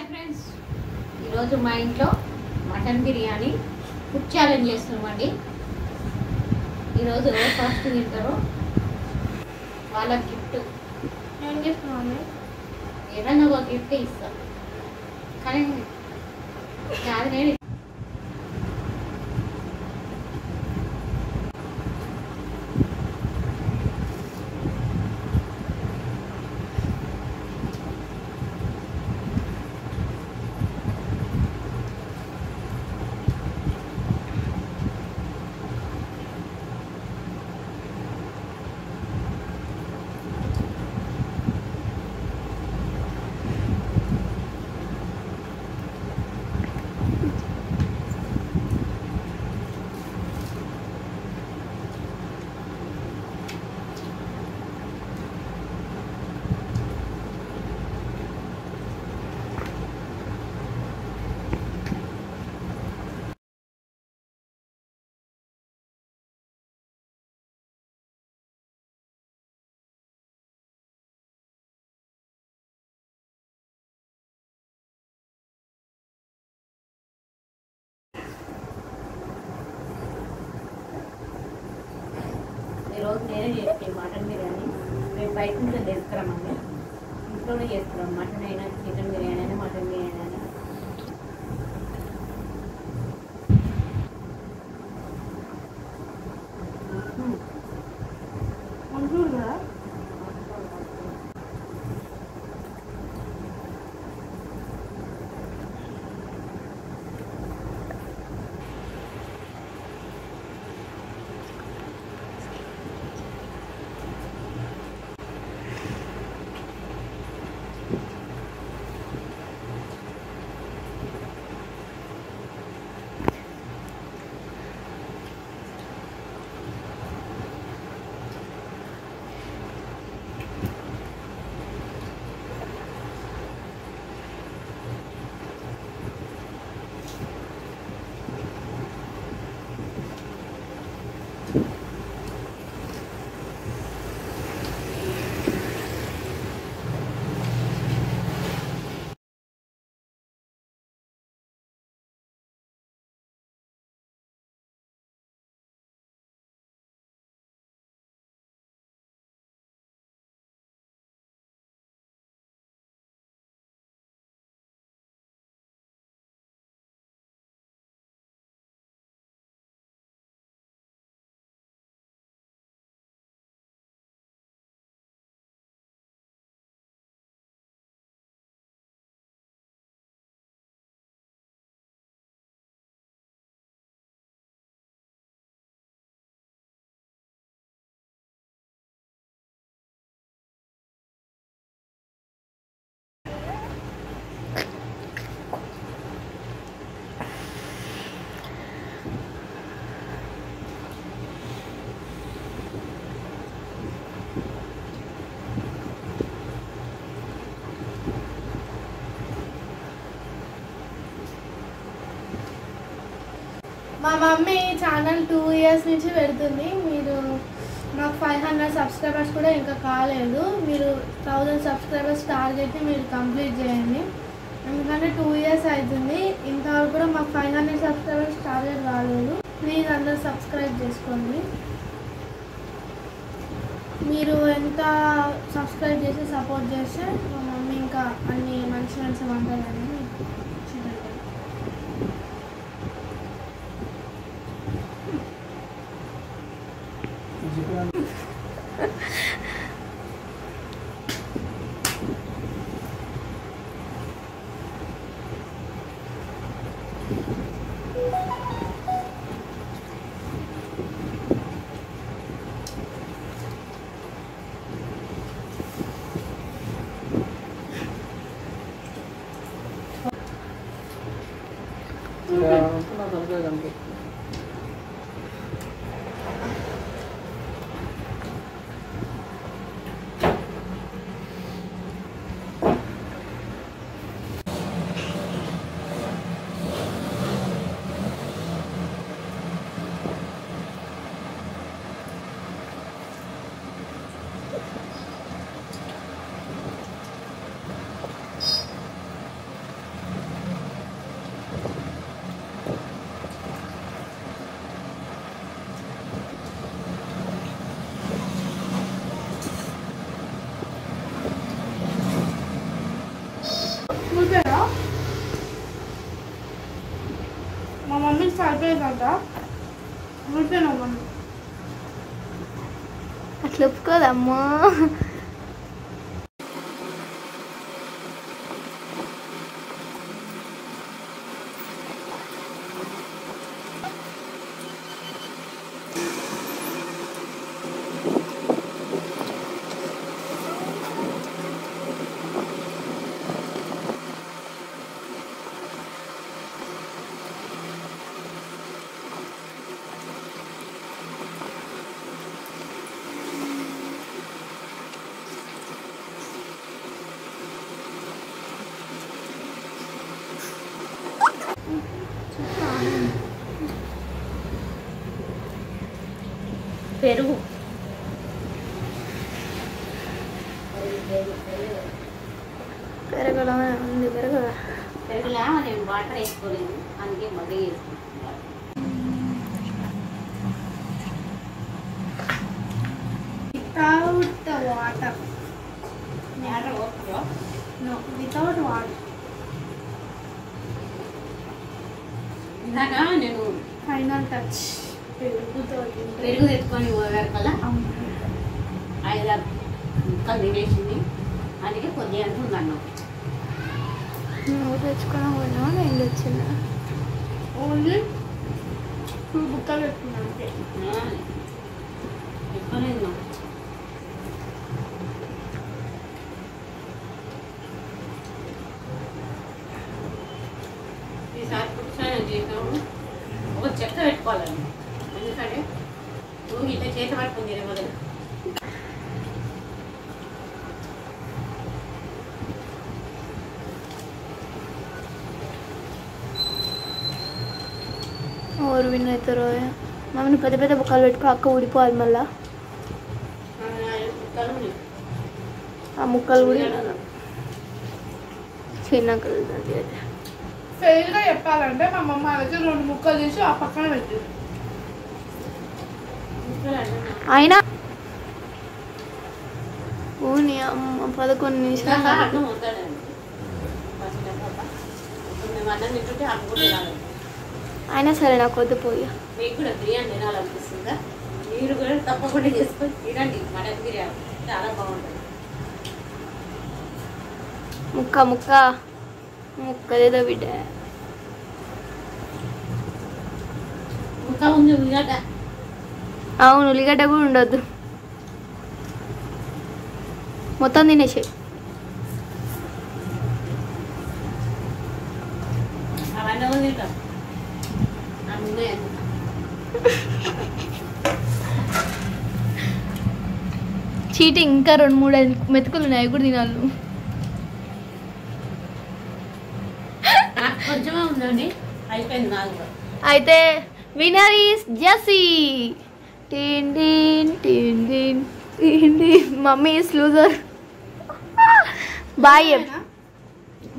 Friends, ఈరోజు మా ఇంట్లో మటన్ బిర్యానీ ఫుడ్ ఛాలెంజ్ చేస్తున్నామండి. ఈరోజు ఎవరు ఫస్ట్ తింటారో వాళ్ళ గిఫ్ట్. ఏం చేస్తున్నాను? ఏదన్నా ఒక గిఫ్ట్ ఇస్తాం, కానీ కాదు నేను ఈరోజు నేనే చేస్తాను మటన్ బిర్యానీ. మేము బయట నుంచి చేసుకురామండి, ఇంట్లోనే చేసుకురాం. మటన్ అయినా చికెన్ బిర్యానీ అయినా మటన్ బిర్యానీ అయినా. మంచిగా మా మమ్మీ ఛానల్ 2 years నుంచి పెడుతుంది. మీరు మాకు 500 సబ్స్క్రైబర్స్ కూడా ఇంకా కాలేదు. మీరు 1000 సబ్స్క్రైబర్స్ టార్గెట్ని మీరు కంప్లీట్ చేయండి. ఎందుకంటే 2 years అవుతుంది, ఇంతవరకు కూడా మాకు 500 సబ్స్క్రైబర్స్ టార్గెట్ రాలేదు. ప్లీజ్ అందరూ సబ్స్క్రైబ్ చేసుకోండి. మీరు ఎంత సబ్స్క్రైబ్ చేసి సపోర్ట్ చేస్తే మా మమ్మీ ఇంకా అన్ని మంచి మంచి వంటలని అయిపోయిందంట అట్లా ఒప్పుకోదమ్మా. పెరుగు పెరగడం ఉంది. పెరుగులా నేను వాటర్ వేసుకోలేదు, అందుకే మగ్గ వేసుకుంటున్నాను. Without water. Water okay. No, without water. ఇందాక నేను ఫైనల్ టచ్ పెరుగుతో పెరుగు తెచ్చుకొని పోయారు కదా, 5-6 ముక్కలు తినేసింది, అందుకే కొద్దిగా అంటున్నాను. నువ్వు తెచ్చుకోవడం పోయినా నేను తెచ్చిన. ఓన్లీ 2 బుక్కలు పెట్టుకున్నాను అంతే. తెచ్చుకోలేదు. ఈసారి పుట్టిన చేసినప్పుడు ఒక చెక్క పెట్టుకోవాలండి, ఎందుకంటే నువ్వు ఇట్లా చేత పట్టుకుంది మొదలు. ఎవరు విన్ అవుతారో. మమ్మల్ని పెద్ద పెద్ద బుక్కలు పెట్టుకో, అక్క ఊడిపోవాలి మళ్ళా. ఆ ముక్కలు కూడా చిన్న కలుగుతుంది. అయితే ఫెయిల్గా చెప్పాలంటే మా మమ్మ వాళ్ళకి 2 ముక్కలు తీసి ఆ పక్కన పెట్టింది. అయినా ఊని అమ్మ 11 నిమిషాలు. అర్థం అవుతాడండి, మేము అన్నం తింటుంటే అన్నం కూడా తినాలి. అయినా సరే నాకు వద్దు పోయి. మీకు కూడా బిర్యానీ తినాలనిపిస్తుందా? మీరు కూడా తప్పకుండా చేసుకొని తినండి. మటన్ బిర్యానీ చాలా బాగుంటుంది. ముక్క ముక్క ముక్కలేదో బిడ్డ. ఇంకా ఉంది ఉల్లిగడ్డ. అవును, ఉల్లిగడ్డ కూడా ఉండొద్దు, మొత్తం తినేసే. అవన్నీ ఉంది తింటాం. అన్నీ చీటింగ్. ఇంకా 2-3 మెతుకులు ఉన్నాయి, అవి కూడా తినాలి. కొంచెమే ఉందండి, అయిపోయింది నాలుగు. అయితే విన్నర్ ఈస్ జెస్సీ. టీన్ టీన్ టీన్ టీన్ టీన్ టీన్. Mummy is loser. బాయ్ చెప్.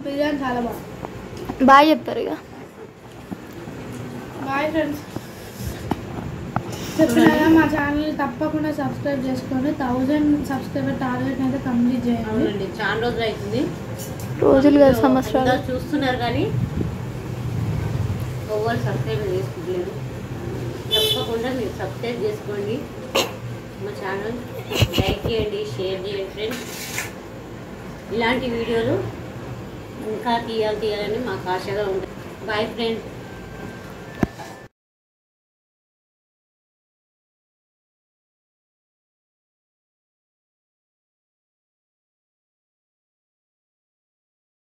బిర్యానీ చాలా బాగుంది. బాయ్ చెప్తారు ఇక. Bye friends. చెప్పినా మా ఛానల్ తప్పకుండా సబ్స్క్రైబ్ చేసుకోండి. 1000 సబ్స్క్రైబర్ టార్గెట్ అయితే కంప్లీట్ చేయండి. అవునండి, చాలా రోజులు అవుతుంది. రోజులు కాదు, సంవత్సరాలు. అందరూ చూస్తున్నారు కానీ ఎవరు సబ్స్క్రైబ్ చేసుకోలేదు. తప్పకుండా మీరు సబ్స్క్రైబ్ చేసుకోండి, మా ఛానల్ లైక్ చేయండి, షేర్ చేయండి ఫ్రెండ్స్. ఇలాంటి వీడియోలు ఇంకా తీయాలని మాకు ఆశగా ఉంటుంది. Bye friends.